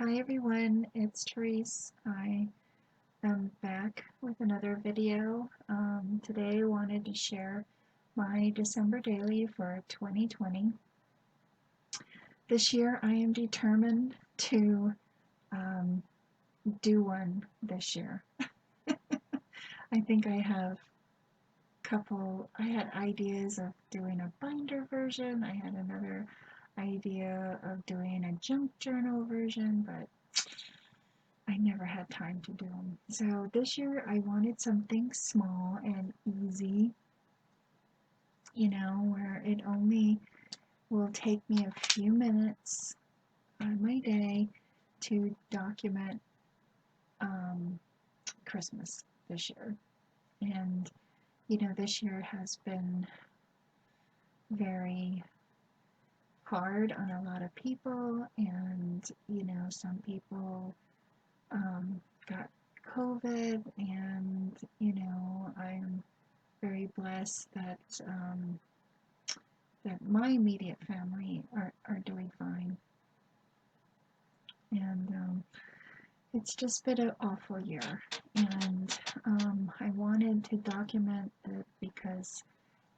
Hi everyone, it's Tereese. I am back with another video. Today I wanted to share my December daily for 2020. This year I am determined to um, do one this year. I think I had ideas of doing a binder version. I had another idea of doing a junk journal version, but I never had time to do them. So this year I wanted something small and easy, where it only will take me a few minutes on my day to document um, Christmas this year. And, this year has been very hard on a lot of people, and, some people got COVID, and, I'm very blessed that my immediate family are doing fine. And it's just been an awful year. And I wanted to document it because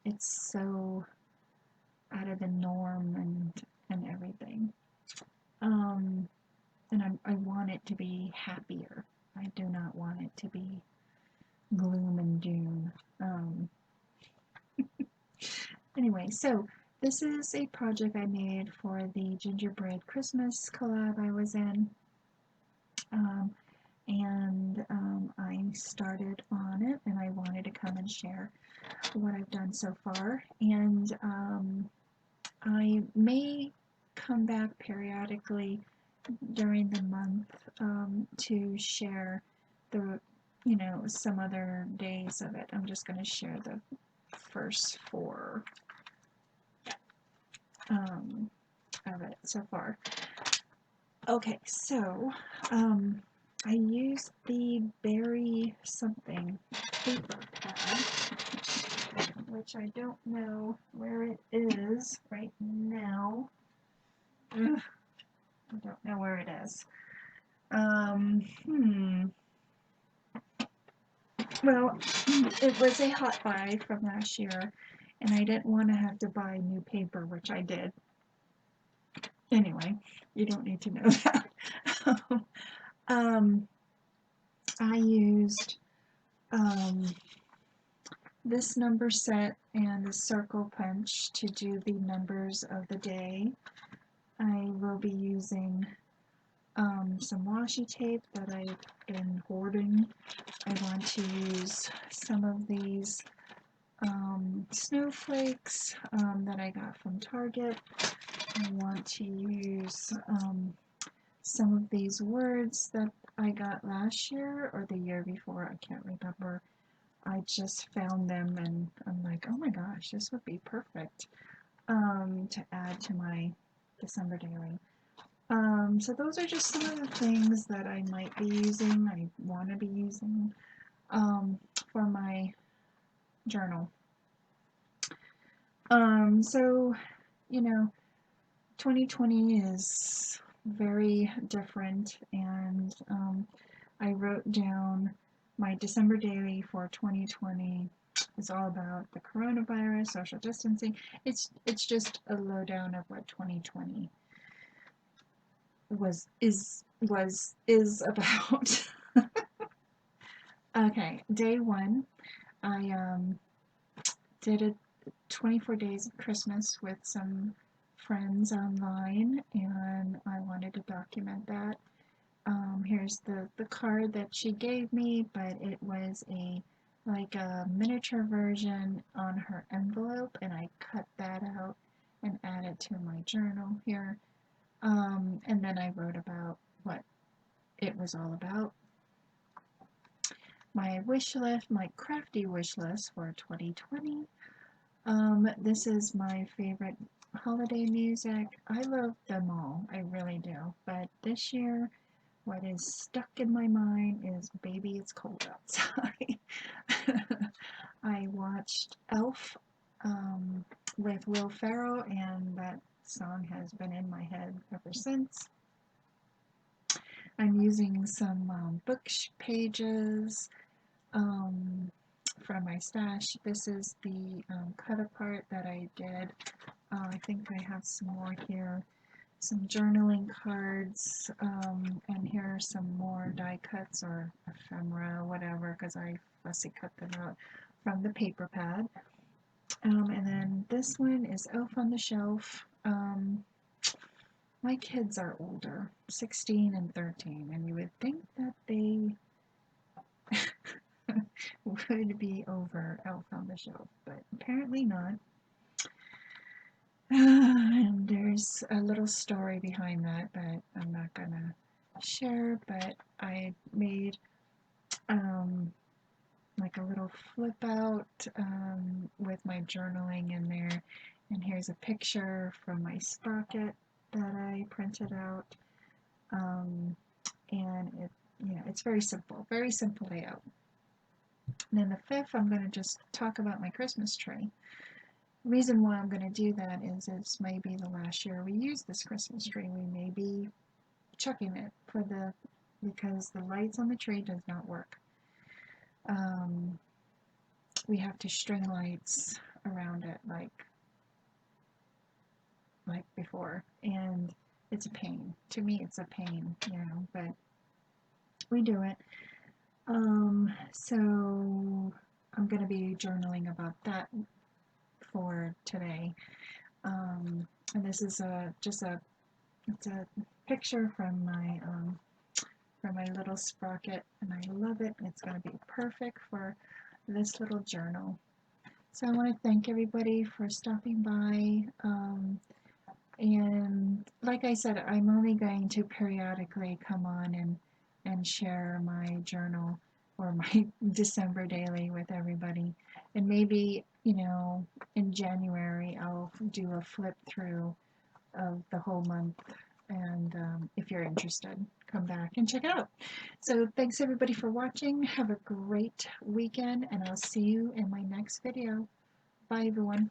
it's so out of the norm and everything. And I want it to be happier. I do not want it to be gloom and doom. Anyway, so this is a project I made for the gingerbread Christmas collab I was in. I started on it, and I wanted to come and share what I've done so far. And I may come back periodically during the month to share some other days of it. I'm just going to share the first four of it so far. Okay, so I used the berry something paper pad, which I don't know where it is right now. Ugh, I don't know where it is. Well, it was a hot buy from last year, and I didn't want to have to buy new paper, which I did. Anyway, you don't need to know that. I used this number set and the circle punch to do the numbers of the day. I will be using some washi tape that I've been hoarding. I want to use some of these snowflakes that I got from Target. I want to use some of these words that I got last year or the year before, I can't remember. I just found them and I'm like, oh my gosh, this would be perfect to add to my December daily. So those are just some of the things that I might be using, I want to be using for my journal. So, 2020 is very different, and I wrote down my December daily for 2020. It's all about the coronavirus, social distancing. It's just a lowdown of what 2020 is about. Okay, day one, I did a 24 days of Christmas with some friends online, and I wanted to document that. Here's the card that she gave me, but it was like a miniature version on her envelope, and I cut that out and added to my journal here. And then I wrote about what it was all about. My wish list, my crafty wish list for 2020. This is my favorite holiday music. I love them all, I really do. But this year, what is stuck in my mind is Baby It's Cold Outside. I watched Elf with Will Ferrell, and that song has been in my head ever since. I'm using some book pages from my stash. This is the cut apart that I did. I think I have some more here. Some journaling cards, and here are some more die cuts or ephemera, whatever, because I fussy cut them out from the paper pad. And then this one is Elf on the Shelf. My kids are older, 16 and 13, and you would think that they would be over Elf on the Shelf, but apparently not. And there's a little story behind that, but I'm not gonna share. But I made like a little flip out with my journaling in there, and here's a picture from my sprocket that I printed out, and it's very simple layout. And then the fifth, I'm going to just talk about my Christmas tree. The reason why I'm going to do that is it's maybe the last year we use this Christmas tree. We may be chucking it because the lights on the tree does not work. We have to string lights around it like before, and it's a pain. To me, it's a pain, but we do it. So I'm going to be journaling about that for today. And this is it's a picture from my little sprocket, and I love it. It's going to be perfect for this little journal. So I want to thank everybody for stopping by. And like I said, I'm only going to periodically come on and share my journal or my December daily with everybody. And maybe, in January I'll do a flip through of the whole month. And if you're interested, come back and check it out. So thanks everybody for watching. Have a great weekend, and I'll see you in my next video. Bye everyone.